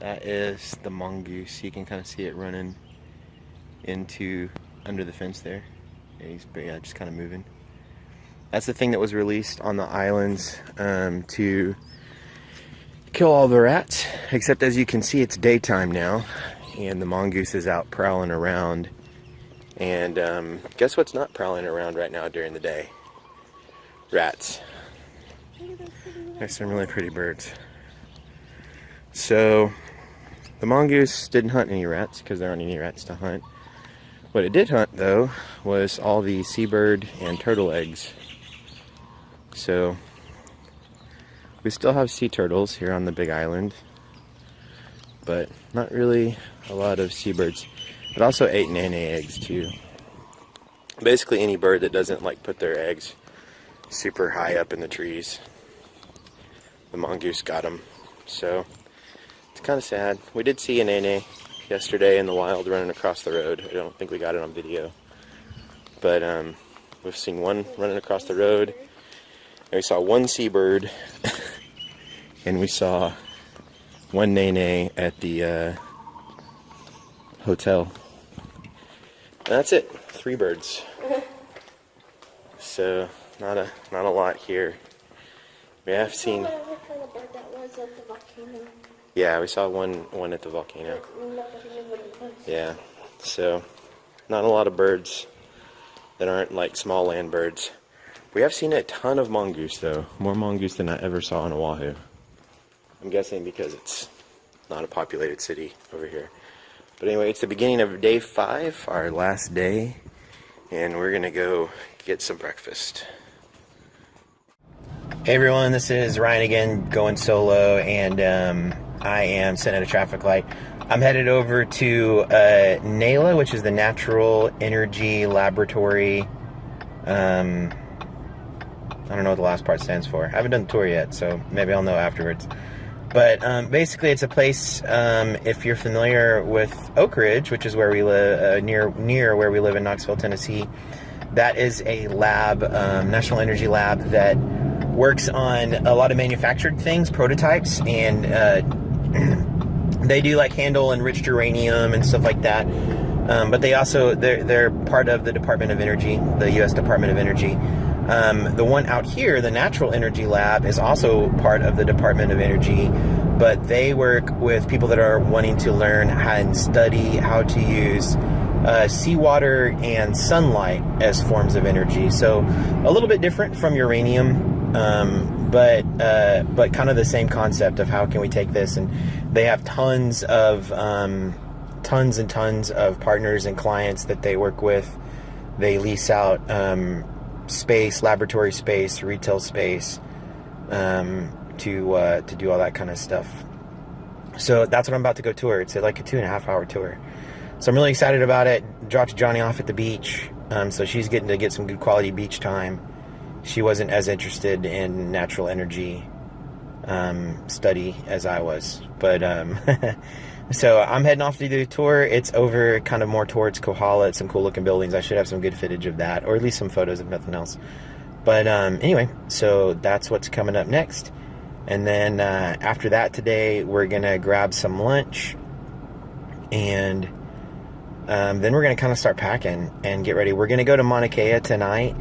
That is the mongoose. You can kind of see it running into under the fence there. Yeah, just kind of moving. That's the thing that was released on the islands to kill all the rats. Except as you can see, it's daytime now, and the mongoose is out prowling around. And guess what's not prowling around right now during the day? Rats. There's some really pretty birds. So the mongoose didn't hunt any rats because there aren't any rats to hunt. What it did hunt, though, was all the seabird and turtle eggs. So we still have sea turtles here on the Big Island, but not really a lot of seabirds. It also ate nene eggs too. Basically any bird that doesn't like put their eggs super high up in the trees, the mongoose got them. So it's kind of sad. We did see a nene yesterday in the wild running across the road. I don't think we got it on video, but we've seen one running across the road, and we saw one seabird and we saw one nene at the hotel. And that's it. 3 birds. So not a lot here. We have seen. Yeah, we saw one at the volcano. Yeah, so not a lot of birds that aren't like small land birds. We have seen a ton of mongoose though, more mongoose than I ever saw on Oahu. I'm guessing because it's not a populated city over here. But anyway, it's the beginning of day 5, our last day, and we're gonna go get some breakfast. Hey everyone, this is Ryan again, going solo, and I am sitting at a traffic light. I'm headed over to NALA, which is the Natural Energy Laboratory. I don't know what the last part stands for. I haven't done the tour yet, so maybe I'll know afterwards. But basically, it's a place, if you're familiar with Oak Ridge, which is where we live, near where we live in Knoxville, Tennessee. That is a lab, National Energy Lab, that works on a lot of manufactured things, prototypes, and they do like handle enriched uranium and stuff like that. But they also, they're part of the Department of Energy, the U.S. Department of Energy. The one out here, the Natural Energy Lab, is also part of the Department of Energy, but they work with people that are wanting to learn and study how to use seawater and sunlight as forms of energy. So a little bit different from uranium, but kind of the same concept of how can we take this. And they have tons and tons of partners and clients that they work with. They lease out space, laboratory space, retail space, to do all that kind of stuff. So that's what I'm about to go tour. It's like a 2.5 hour tour. So I'm really excited about it. Dropped Johnny off at the beach, so she's getting to get some good quality beach time. She wasn't as interested in natural energy study as I was, but so I'm heading off to do the tour. It's over kind of more towards Kohala. It's some cool looking buildings. I should have some good footage of that, or at least some photos if nothing else. But anyway, so that's what's coming up next. And then after that today, we're going to grab some lunch, and then we're going to kind of start packing and get ready. We're going to go to Mauna Kea tonight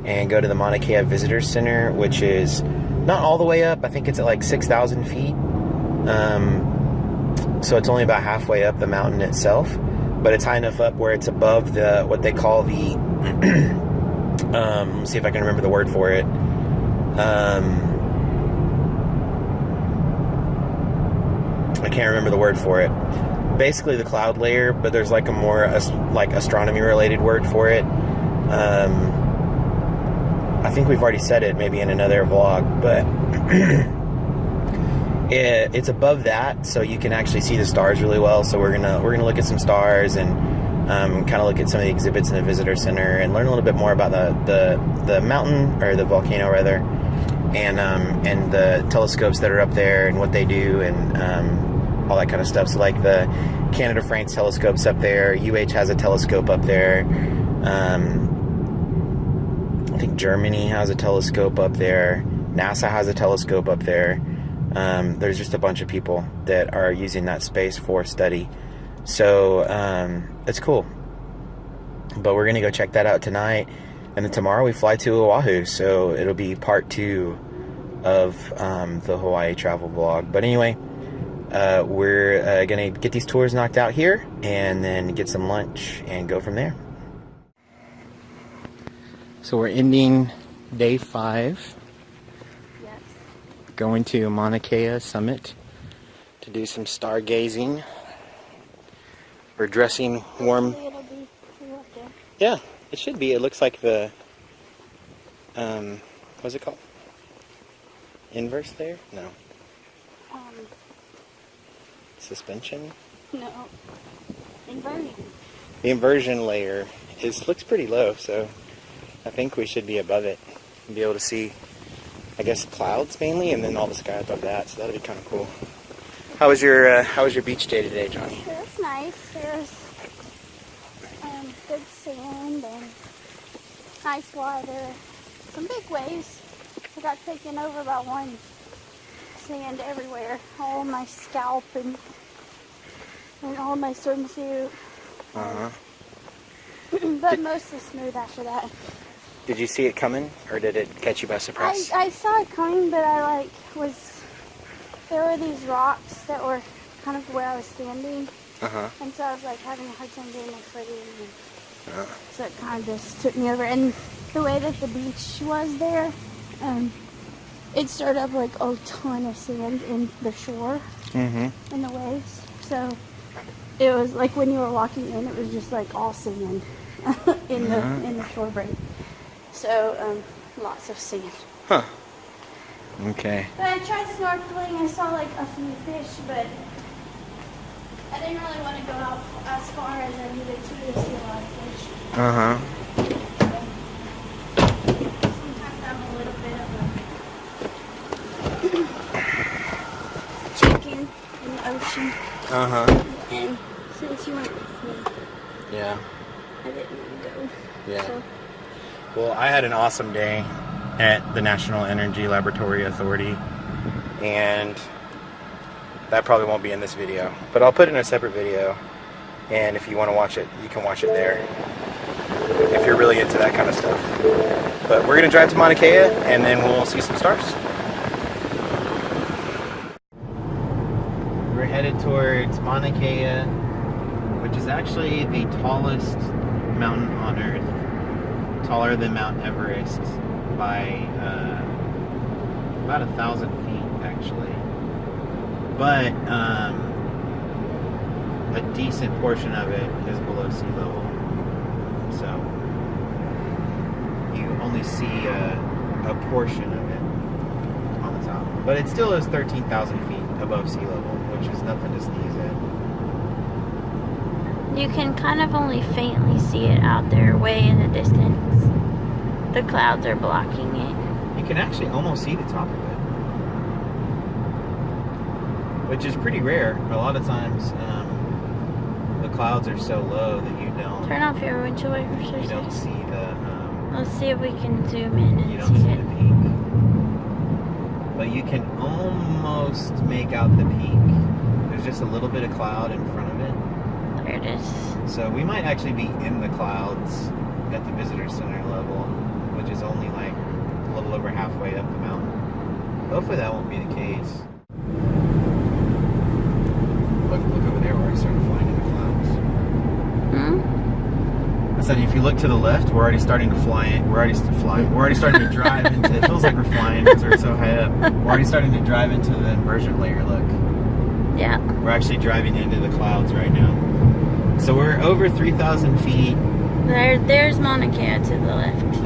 and go to the Mauna Kea Visitors Center, which is not all the way up. I think it's at like 6,000 feet. So it's only about halfway up the mountain itself, but it's high enough up where it's above the, what they call the, let's see if I can remember the word for it. I can't remember the word for it. Basically the cloud layer, but there's like a more like astronomy related word for it. I think we've already said it maybe in another vlog, but it's above that, so you can actually see the stars really well. So we're gonna look at some stars and kind of look at some of the exhibits in the visitor center and learn a little bit more about the mountain, or the volcano rather, and the telescopes that are up there and what they do, and all that kind of stuff. So like the Canada-France telescope's up there. UH has a telescope up there. I think Germany has a telescope up there. NASA has a telescope up there. There's just a bunch of people that are using that space for study. So it's cool. But we're going to go check that out tonight. And then tomorrow we fly to Oahu. So it'll be part 2 of the Hawaii travel vlog. But anyway, we're going to get these tours knocked out here and then get some lunch and go from there. So we're ending day 5. Yes. Going to Mauna Kea summit to do some stargazing. We're dressing warm. It'll be up there. Yeah, it should be. It looks like the, what's it called? Inverse there? No. Suspension? No. Inversion. The inversion layer looks pretty low, so I think we should be above it and be able to see, I guess, clouds mainly, and then all the sky above that. So that'll be kind of cool. How was your beach day today, Johnny? It was nice. There was good sand and nice water. Some big waves. I got taken over by one. Sand everywhere. All my scalp and all my swimsuit. But mostly smooth after that. Did you see it coming, or did it catch you by surprise? I saw it coming, but I there were these rocks that were kind of where I was standing. And so I was like having a hard time getting my footing. So it kind of just took me over. And the way that the beach was there, it stirred up like a ton of sand in the shore, in the waves. So it was like when you were walking in, it was just like all sand in the shore break. So lots of sand. Huh. Okay. But I tried snorkeling. I saw like a few fish, but I didn't really want to go out as far as I needed to see a lot of fish. Sometimes I'm a little bit of a chicken in the ocean. And since you went with me, Yeah. I didn't go. Yeah. So. Well, I had an awesome day at the National Energy Laboratory Authority, and that probably won't be in this video, but I'll put it in a separate video, and if you want to watch it, you can watch it there, if you're really into that kind of stuff. But we're going to drive to Mauna Kea, and then we'll see some stars. We're headed towards Mauna Kea, which is actually the tallest mountain on Earth, taller than Mount Everest by about 1,000 feet actually, but a decent portion of it is below sea level, so you only see a portion of it on the top, but it still is 13,000 feet above sea level, which is nothing to sneeze at. You can kind of only faintly see it out there way in the distance. The clouds are blocking it. You can actually almost see the top of it, which is pretty rare. A lot of times the clouds are so low that you don't... Turn off your windshield wipers. You don't see the... Let's see if we can zoom in and you don't see see it. the peak. But you can almost make out the peak. There's just a little bit of cloud in front of it. There it is. So we might actually be in the clouds at the visitor center level, which is only like a little over halfway up the mountain. Hopefully that won't be the case. Look over there, we're already starting to fly into the clouds. I said if you look to the left, we're already starting to fly in. We're already starting to drive into, it feels like we're flying because we're so high up. We're already starting to drive into the inversion layer, look. Yeah. We're actually driving into the clouds right now. So we're over 3,000 feet. There's Mauna Kea to the left.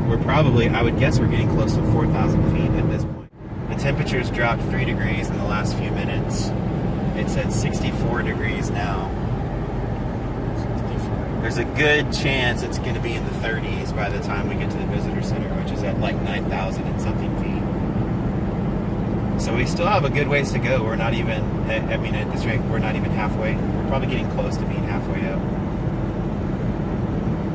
We're probably, I would guess we're getting close to 4,000 feet at this point. The temperature's dropped 3 degrees in the last few minutes. It's at 64 degrees now. There's a good chance it's going to be in the 30s by the time we get to the visitor center, which is at like 9,000 and something feet. So we still have a good ways to go. We're not even, I mean, at this rate, we're not even halfway. We're probably getting close to being halfway up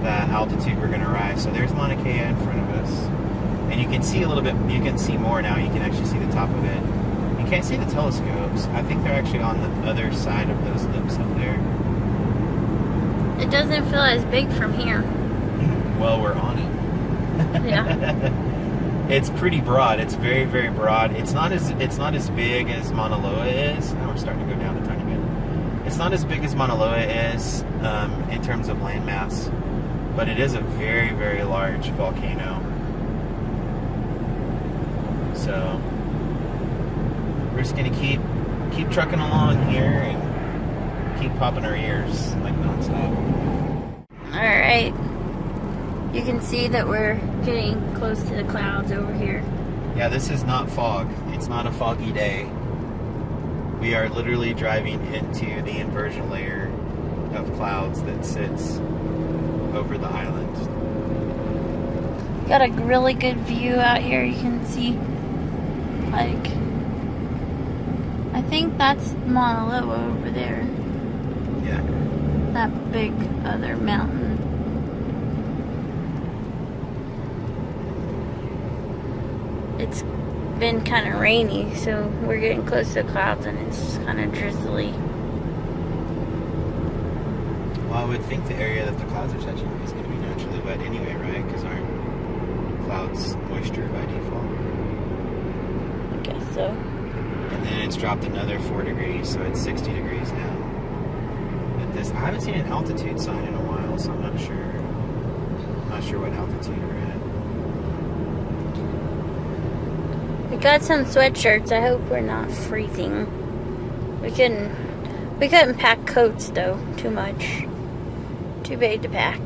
the altitude we're going to rise. So there's Mauna Kea in front of us. And you can see a little bit, you can see more now. You can actually see the top of it. You can't see the telescopes. I think they're actually on the other side of those lips up there. It doesn't feel as big from here. Well, we're on it. Yeah. It's pretty broad. It's very, very broad. It's not as big as Mauna Kea is. Now we're starting to go down a tiny bit. It's not as big as Mauna Kea is in terms of landmass, but it is a very, very large volcano. So we're just gonna keep trucking along here and keep popping our ears like nonstop. All right. You can see that we're getting close to the clouds over here. Yeah, this is not fog. It's not a foggy day. We are literally driving into the inversion layer of clouds that sits over the island. Got a really good view out here. You can see, like, I think that's Mauna Kea over there. Yeah. That big other mountain. It's been kind of rainy, so we're getting close to the clouds and it's kind of drizzly. Well, I would think the area that the clouds are touching is going to be naturally wet anyway, right? Because aren't clouds moisture by default? I guess so. And then it's dropped another 4 degrees, so it's 60 degrees now. But I haven't seen an altitude sign in a while, so I'm not sure. I'm not sure what altitude we're at. We got some sweatshirts. I hope we're not freezing. We couldn't pack coats though. Too much. Too big to pack.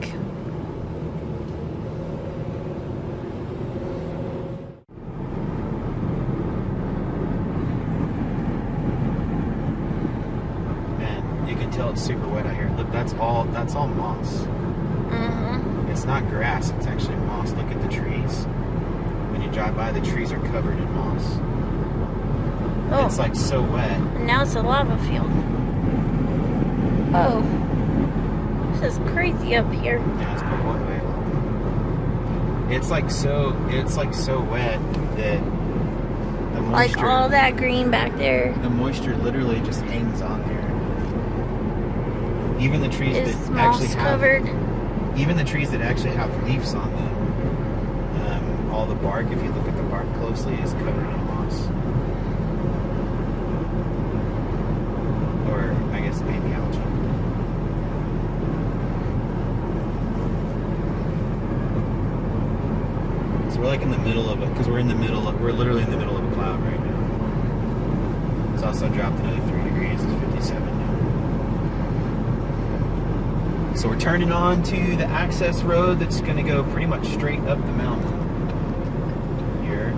Man, you can tell it's super wet out here. Look, that's all moss. Mm-hmm. It's not grass, it's actually moss. Look at the trees. When you drive by, the trees are covered in moss. Oh. It's like so wet. And now it's a lava field. Oh. This is crazy up here. Yeah, it's put one way. It's like so wet that the moisture, Like all that green back there. the moisture literally just hangs on there. Even the trees Is that moss actually covered. even the trees that actually have leaves on them, all the bark, if you look at the bark closely, is covered in moss. Or I guess maybe algae. So we're like in the middle of it, because we're literally in the middle of a cloud right now. It's also dropped another 3 degrees, it's 57 now. So we're turning on to the access road that's going to go pretty much straight up the mountain. Here.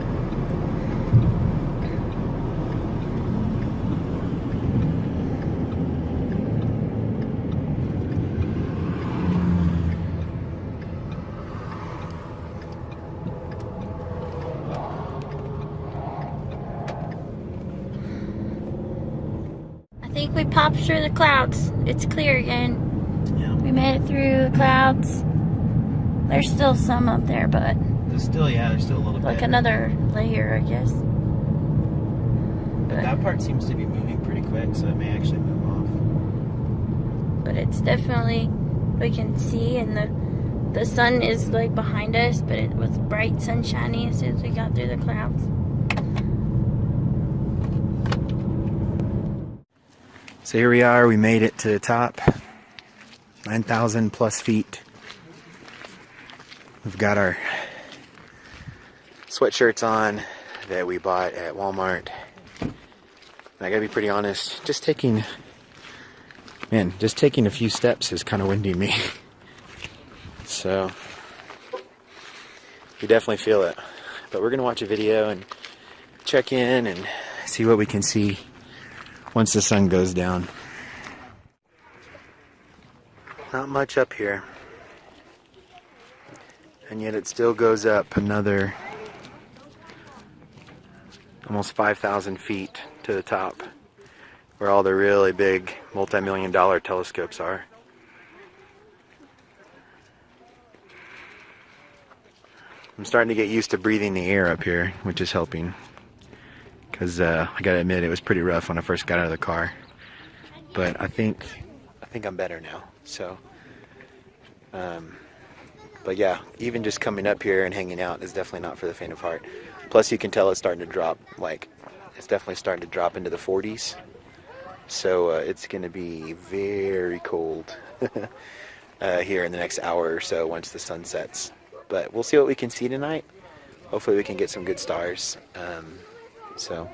I think we popped through the clouds. It's clear again. Yeah. We made it through the clouds. There's still some up there, but There's still a little bit. like another layer, I guess. But that part seems to be moving pretty quick, so it may actually move off. But it's definitely, we can see, and the sun is like behind us, but it was bright, sunshiny as soon as we got through the clouds. So here we are, we made it to the top. 9,000 plus feet. We've got our sweatshirts on that we bought at Walmart. And I gotta be pretty honest, just taking a few steps is kind of winding me. So, you definitely feel it. But we're gonna watch a video and check in and see what we can see once the sun goes down. Not much up here. And yet it still goes up another almost 5,000 feet to the top, where all the really big multi-million-dollar telescopes are. I'm starting to get used to breathing the air up here, which is helping. Because I gotta admit, it was pretty rough when I first got out of the car. But I think I'm better now. So, but yeah, even just coming up here and hanging out is definitely not for the faint of heart. Plus, you can tell it's starting to drop. Like, it's definitely starting to drop into the 40s. So it's gonna be very cold here in the next hour or so once the sun sets. But we'll see what we can see tonight. Hopefully, we can get some good stars. So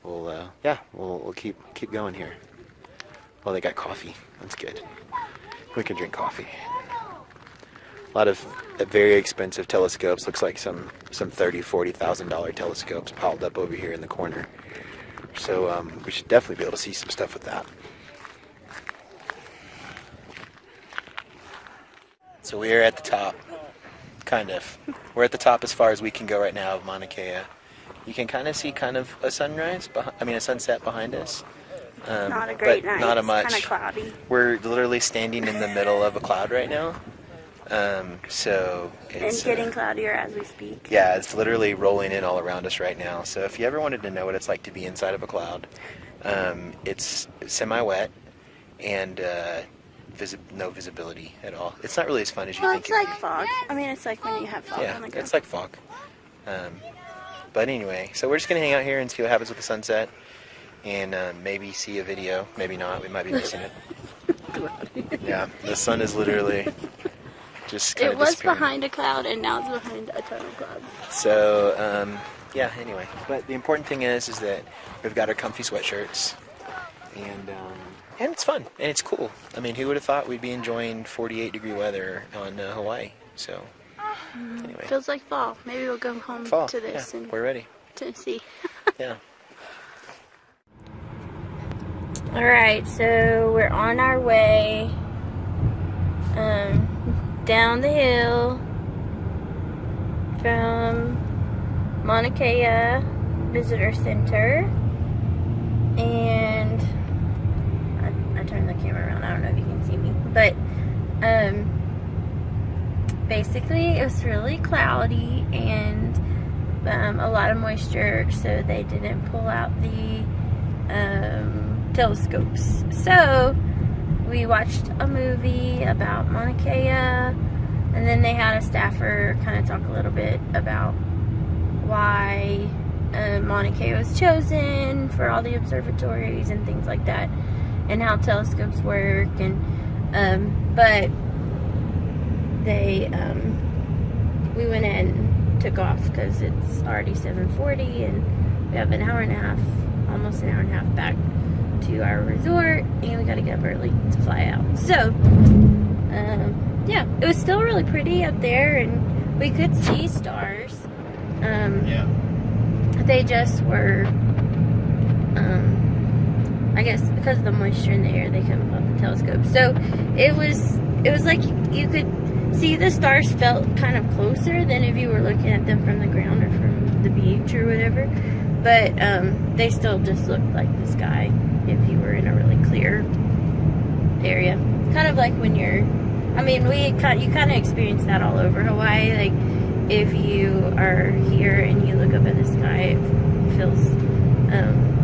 we'll keep going here. Oh, they got coffee. That's good. We can drink coffee. A lot of very expensive telescopes. Looks like some $30,000-$40,000 telescopes piled up over here in the corner. So we should definitely be able to see some stuff with that. So we are at the top, kind of. We're at the top as far as we can go right now of Mauna Kea. You can kind of see a sunrise, a sunset behind us. Not a great night. Not a much. Kind of cloudy. We're literally standing in the middle of a cloud right now. So it's getting cloudier as we speak. Yeah, it's literally rolling in all around us right now. So if you ever wanted to know what it's like to be inside of a cloud, it's semi-wet and no visibility at all. It's not really as fun as you think. It's like fog. I mean, it's like when you have fog on the ground. It's like fog. But anyway, so we're just gonna hang out here and see what happens with the sunset, and maybe see a video. Maybe not. We might be missing it. Yeah, the sun is literally just kind of disappearing. It was behind a cloud, and now it's behind a ton of clouds. So yeah. Anyway, but the important thing is that we've got our comfy sweatshirts, and it's fun and it's cool. I mean, who would have thought we'd be enjoying 48-degree weather on Hawaii? So. Anyway. Feels like fall. Maybe we'll go home to this and we're ready. Tennessee. Yeah. Alright, so we're on our way down the hill from Mauna Kea Visitor Center, and I turned the camera around. I don't know if you can see me, but basically, it was really cloudy and a lot of moisture, so they didn't pull out the telescopes. So we watched a movie about Mauna Kea, and then they had a staffer kind of talk a little bit about why Mauna Kea was chosen for all the observatories and things like that, and how telescopes work, and but we went ahead and took off because it's already 7:40 and we have an hour and a half, almost an hour and a half back to our resort, and we got to get up early to fly out. So yeah, it was still really pretty up there, and we could see stars. Yeah. They just were, I guess because of the moisture in the air, they couldn't put the telescope. So it was like you could see the stars felt kind of closer than if you were looking at them from the ground or from the beach or whatever. But they still just looked like the sky if you were in a really clear area. Kind of like when you're, I mean, you kind of experience that all over Hawaii. Like if you are here and you look up at the sky, it feels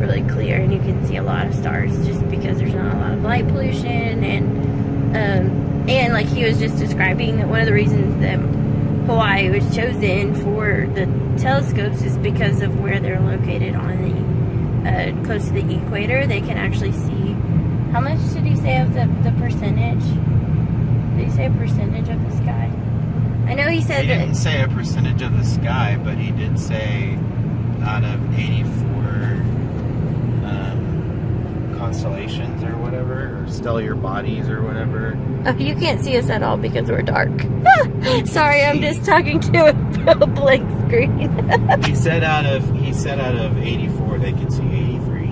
really clear and you can see a lot of stars just because there's not a lot of light pollution. And like he was just describing, that one of the reasons that Hawaii was chosen for the telescopes is because of where they're located on the close to the equator. They can actually see, how much did he say of the percentage? Did he say a percentage of the sky? I know he said he didn't say a percentage of the sky, but he did say out of 84 constellations or whatever, or stellar bodies or whatever. Oh, you can't see us at all because we're dark. Sorry, I'm just talking to a blank screen. he said out of 84 they could see 83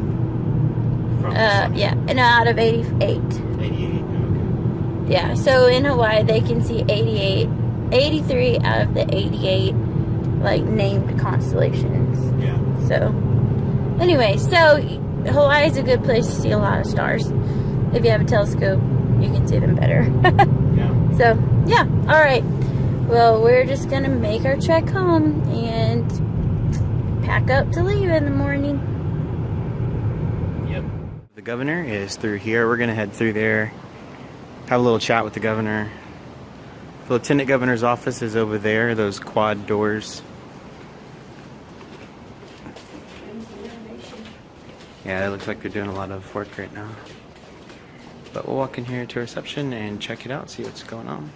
from the sun. Yeah, and out of 88. 88. Okay. Yeah, so in Hawaii they can see 83 out of the 88 like named constellations. Yeah. So anyway, so Hawaii is a good place to see a lot of stars. If you have a telescope, you can see them better. Yeah. So yeah, all right. Well, we're just gonna make our trek home and pack up to leave in the morning. Yep. The governor is through here. We're gonna head through there, have a little chat with the governor. The lieutenant governor's office is over there, those quad doors. Yeah, it looks like they're doing a lot of work right now. But we'll walk in here to reception and check it out, see what's going on.